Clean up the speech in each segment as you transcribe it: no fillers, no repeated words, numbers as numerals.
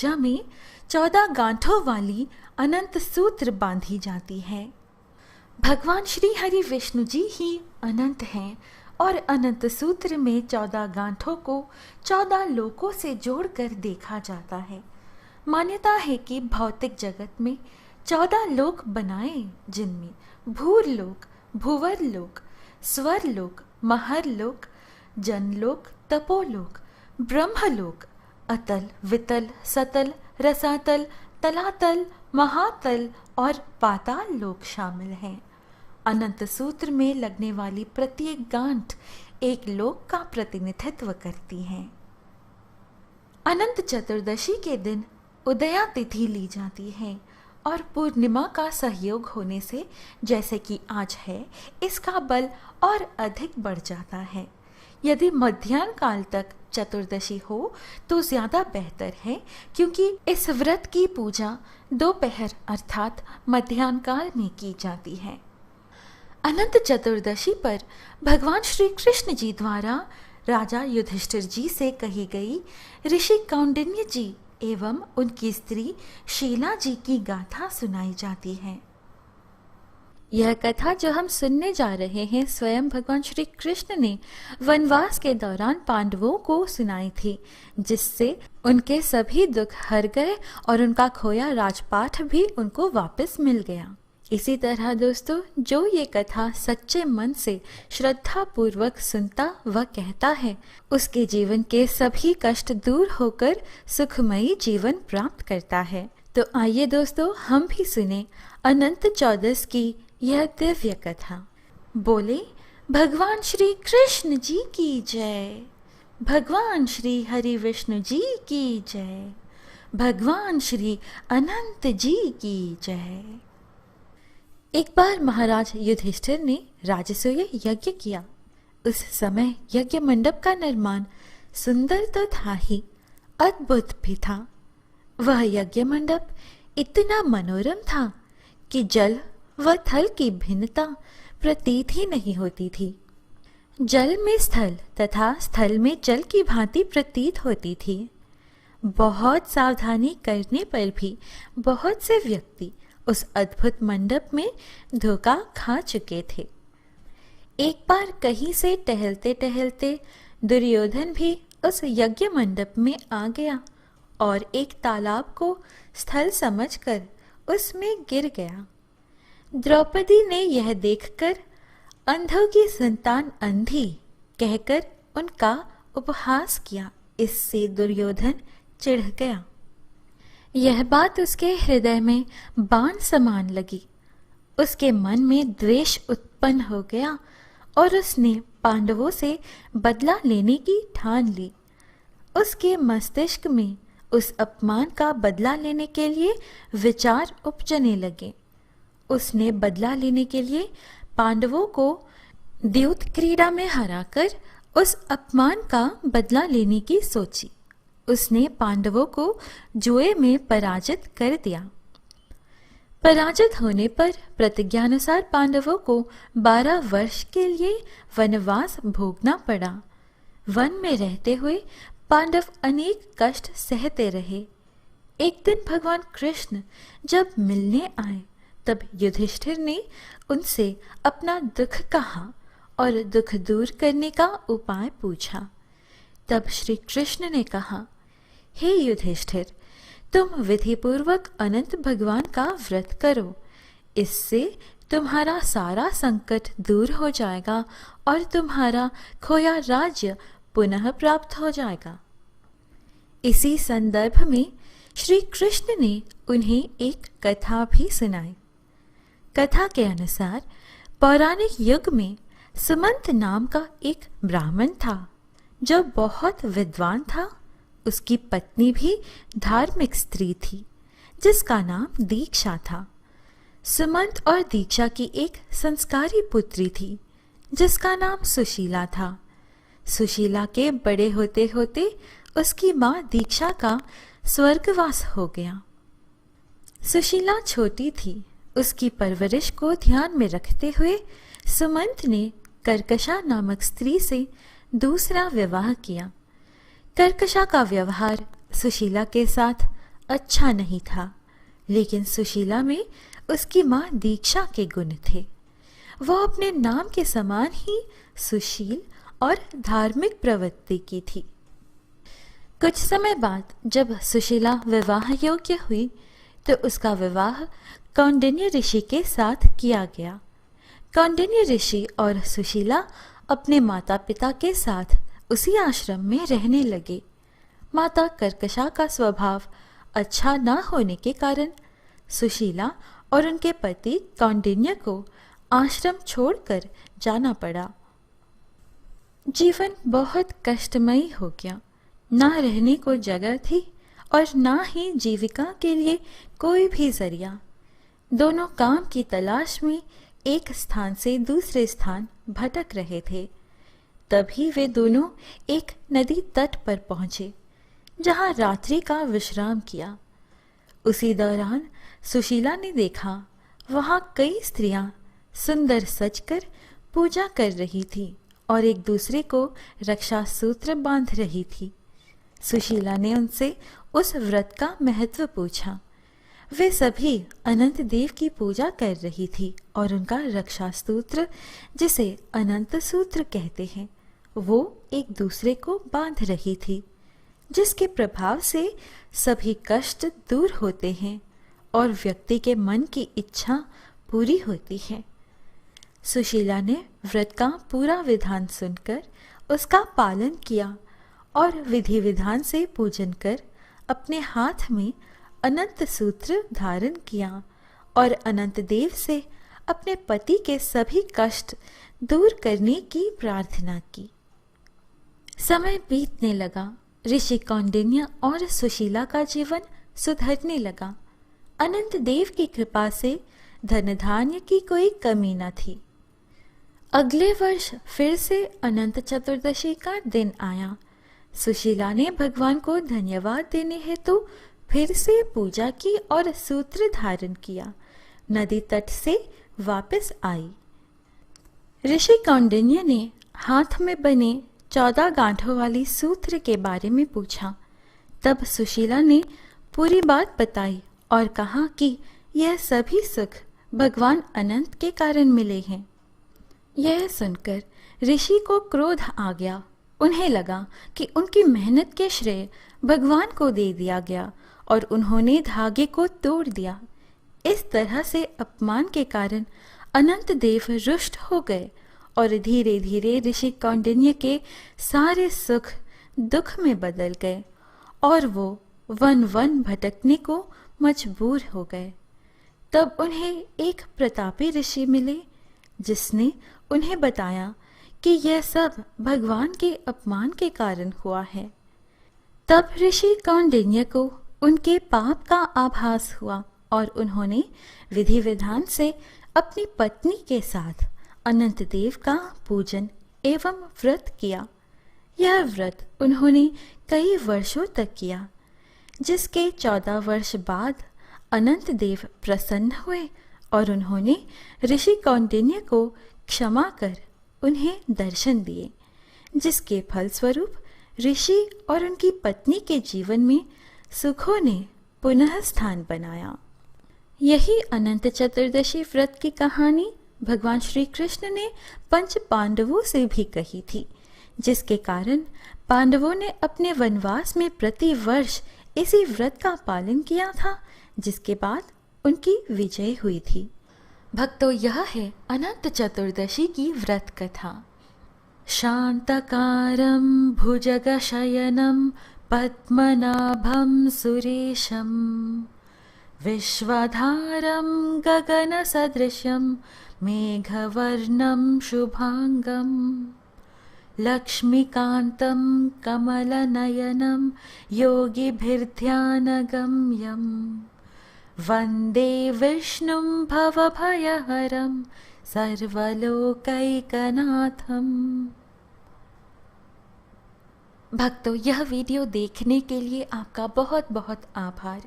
पूजा में 14 गांठों वाली अनंत सूत्र बांधी जाती है। भगवान श्री हरि विष्णु जी ही अनंत हैं और अनंत सूत्र में 14 गांठों को 14 लोकों से जोड़कर देखा जाता है। मान्यता है कि भौतिक जगत में 14 लोक बनाए, जिनमें भूरलोक, भूवरलोक, स्वरलोक, महरलोक, जनलोक, तपोलोक, ब्रह्मलोक, अतल, वितल, सतल, रसातल, तलातल, महातल और पाताल लोक शामिल हैं। अनंत सूत्र में लगने वाली प्रत्येक गांठ एक लोक का प्रतिनिधित्व करती है। अनंत चतुर्दशी के दिन उदया तिथि ली जाती है और पूर्णिमा का सहयोग होने से, जैसे कि आज है, इसका बल और अधिक बढ़ जाता है। यदि मध्याह्न काल तक चतुर्दशी हो तो ज्यादा बेहतर है, क्योंकि इस व्रत की पूजा दोपहर अर्थात मध्याह्न काल में की जाती है। अनंत चतुर्दशी पर भगवान श्री कृष्ण जी द्वारा राजा युधिष्ठिर जी से कही गई ऋषि कौंडिन्य जी एवं उनकी स्त्री शीला जी की गाथा सुनाई जाती है। यह कथा जो हम सुनने जा रहे हैं, स्वयं भगवान श्री कृष्ण ने वनवास के दौरान पांडवों को सुनाई थी, जिससे उनके सभी दुख हर गए और उनका खोया राजपाठ भी उनको वापस मिल गया। इसी तरह दोस्तों, जो ये कथा सच्चे मन से श्रद्धा पूर्वक सुनता व कहता है, उसके जीवन के सभी कष्ट दूर होकर सुखमयी जीवन प्राप्त करता है। तो आइए दोस्तों, हम भी सुने अनंत चौदस की यह दिव्य कथा। बोले भगवान श्री कृष्ण जी की जय, भगवान श्री हरि विष्णु जी की जय, भगवान श्री अनंत जी की जय। एक बार महाराज युधिष्ठिर ने राजसूय यज्ञ किया। उस समय यज्ञ मंडप का निर्माण सुंदर तो था ही, अद्भुत भी था। वह यज्ञ मंडप इतना मनोरम था कि जल व थल की भिन्नता प्रतीत ही नहीं होती थी। जल में स्थल तथा स्थल में जल की भांति प्रतीत होती थी। बहुत सावधानी करने पर भी बहुत से व्यक्ति उस अद्भुत मंडप में धोखा खा चुके थे। एक बार कहीं से टहलते टहलते दुर्योधन भी उस यज्ञ मंडप में आ गया और एक तालाब को स्थल समझकर उसमें गिर गया। द्रौपदी ने यह देखकर अंधों की संतान अंधी कहकर उनका उपहास किया। इससे दुर्योधन चिढ़ गया। यह बात उसके हृदय में बाण समान लगी। उसके मन में द्वेष उत्पन्न हो गया और उसने पांडवों से बदला लेने की ठान ली। उसके मस्तिष्क में उस अपमान का बदला लेने के लिए विचार उपजने लगे। उसने बदला लेने के लिए पांडवों को द्यूत क्रीड़ा में हराकर उस अपमान का बदला लेने की सोची। उसने पांडवों को जुए में पराजित कर दिया। पराजित होने पर प्रतिज्ञानुसार पांडवों को 12 वर्ष के लिए वनवास भोगना पड़ा। वन में रहते हुए पांडव अनेक कष्ट सहते रहे। एक दिन भगवान कृष्ण जब मिलने आए, तब युधिष्ठिर ने उनसे अपना दुख कहा और दुख दूर करने का उपाय पूछा। तब श्री कृष्ण ने कहा, हे युधिष्ठिर, तुम विधिपूर्वक अनंत भगवान का व्रत करो। इससे तुम्हारा सारा संकट दूर हो जाएगा और तुम्हारा खोया राज्य पुनः प्राप्त हो जाएगा। इसी संदर्भ में श्री कृष्ण ने उन्हें एक कथा भी सुनाई। कथा के अनुसार पौराणिक युग में सुमंत नाम का एक ब्राह्मण था, जो बहुत विद्वान था। उसकी पत्नी भी धार्मिक स्त्री थी, जिसका नाम दीक्षा था। सुमंत और दीक्षा की एक संस्कारी पुत्री थी, जिसका नाम सुशीला था। सुशीला के बड़े होते होते उसकी माँ दीक्षा का स्वर्गवास हो गया। सुशीला छोटी थी। उसकी परवरिश को ध्यान में रखते हुए सुमंत ने कर्कशा नामक स्त्री से दूसरा विवाह किया। कर्कशा का व्यवहार सुशीला के साथ अच्छा नहीं था, लेकिन सुशीला में उसकी माँ दीक्षा के गुण थे। वह अपने नाम के समान ही सुशील और धार्मिक प्रवृत्ति की थी। कुछ समय बाद जब सुशीला विवाह योग्य हुई तो उसका विवाह कौंडिन्य ऋषि के साथ किया गया। कौंडिन्य ऋषि और सुशीला अपने माता पिता के साथ उसी आश्रम में रहने लगे। माता कर्कशा का स्वभाव अच्छा न होने के कारण सुशीला और उनके पति कौंडिन्य को आश्रम छोड़कर जाना पड़ा। जीवन बहुत कष्टमयी हो गया। ना रहने को जगह थी और ना ही जीविका के लिए कोई भी जरिया। दोनों काम की तलाश में एक स्थान से दूसरे स्थान भटक रहे थे। तभी वे दोनों एक नदी तट पर पहुंचे, जहां रात्रि का विश्राम किया। उसी दौरान सुशीला ने देखा वहां कई स्त्रियां सुंदर सजकर पूजा कर रही थी और एक दूसरे को रक्षा सूत्र बांध रही थी। सुशीला ने उनसे उस व्रत का महत्व पूछा। वे सभी अनंत देव की पूजा कर रही थी और उनका रक्षा सूत्र, जिसे अनंत सूत्र कहते हैं, वो एक दूसरे को बांध रही थी, जिसके प्रभाव से सभी कष्ट दूर होते हैं और व्यक्ति के मन की इच्छा पूरी होती है। सुशीला ने व्रत का पूरा विधान सुनकर उसका पालन किया और विधि विधान से पूजन कर अपने हाथ में अनंत सूत्र धारण किया और अनंत देव से अपने पति के सभी कष्ट दूर करने की प्रार्थना की। समय बीतने लगा। ऋषि कौंडिन्य और सुशीला का जीवन सुधरने लगा। अनंत देव की कृपा से धन धान्य की कोई कमी न थी। अगले वर्ष फिर से अनंत चतुर्दशी का दिन आया। सुशीला ने भगवान को धन्यवाद देने हेतु फिर से पूजा की और सूत्र धारण किया। नदी तट से वापस आई। ऋषि कौंडिन्य ने हाथ में बने 14 गांठों वाली सूत्र के बारे में पूछा। तब सुशीला ने पूरी बात बताई और कहा कि यह सभी सुख भगवान अनंत के कारण मिले हैं। यह सुनकर ऋषि को क्रोध आ गया। उन्हें लगा कि उनकी मेहनत के श्रेय भगवान को दे दिया गया और उन्होंने धागे को तोड़ दिया। इस तरह से अपमान के कारण अनंत देव रुष्ट हो गए और धीरे धीरे ऋषि कौंडिन्य के सारे सुख दुख में बदल गए और वो वन वन भटकने को मजबूर हो गए। तब उन्हें एक प्रतापी ऋषि मिले, जिसने उन्हें बताया कि यह सब भगवान के अपमान के कारण हुआ है। तब ऋषि कौंडिन्य को उनके पाप का आभास हुआ और उन्होंने विधि विधान से अपनी पत्नी के साथ अनंत देव का पूजन एवं व्रत किया। यह व्रत उन्होंने कई वर्षों तक किया, जिसके 14 वर्ष बाद अनंत देव प्रसन्न हुए और उन्होंने ऋषि कौंडिन्य को क्षमा कर उन्हें दर्शन दिए, जिसके फलस्वरूप ऋषि और उनकी पत्नी के जीवन में सुखों ने पुनः स्थान बनाया। यही अनंत चतुर्दशी व्रत की कहानी भगवान श्री कृष्ण ने पंच पांडवों से भी कही थी, जिसके कारण पांडवों ने अपने वनवास में प्रति वर्ष इसी व्रत का पालन किया था, जिसके बाद उनकी विजय हुई थी। भक्तों, यह है अनंत चतुर्दशी की व्रत कथा। शांतकारं भुजगशयनं पद्मनाभं सुरेशं विश्वाधारं गगनसदृशं मेघवर्णं शुभांगं लक्ष्मीकान्तं कमलनयनं योगिभिर्ध्यानगम्यं वन्दे विष्णुं भवभयहरं सर्वलोकैकनाथं। भक्तों, यह वीडियो देखने के लिए आपका बहुत बहुत आभार।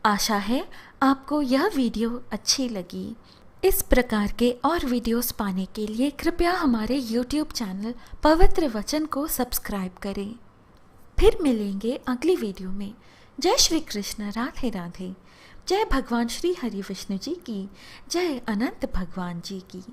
आशा है आपको यह वीडियो अच्छी लगी। इस प्रकार के और वीडियोस पाने के लिए कृपया हमारे YouTube चैनल पवित्र वचन को सब्सक्राइब करें। फिर मिलेंगे अगली वीडियो में। जय श्री कृष्ण, राधे राधे। जय भगवान श्री हरि विष्णु जी की, जय अनंत भगवान जी की।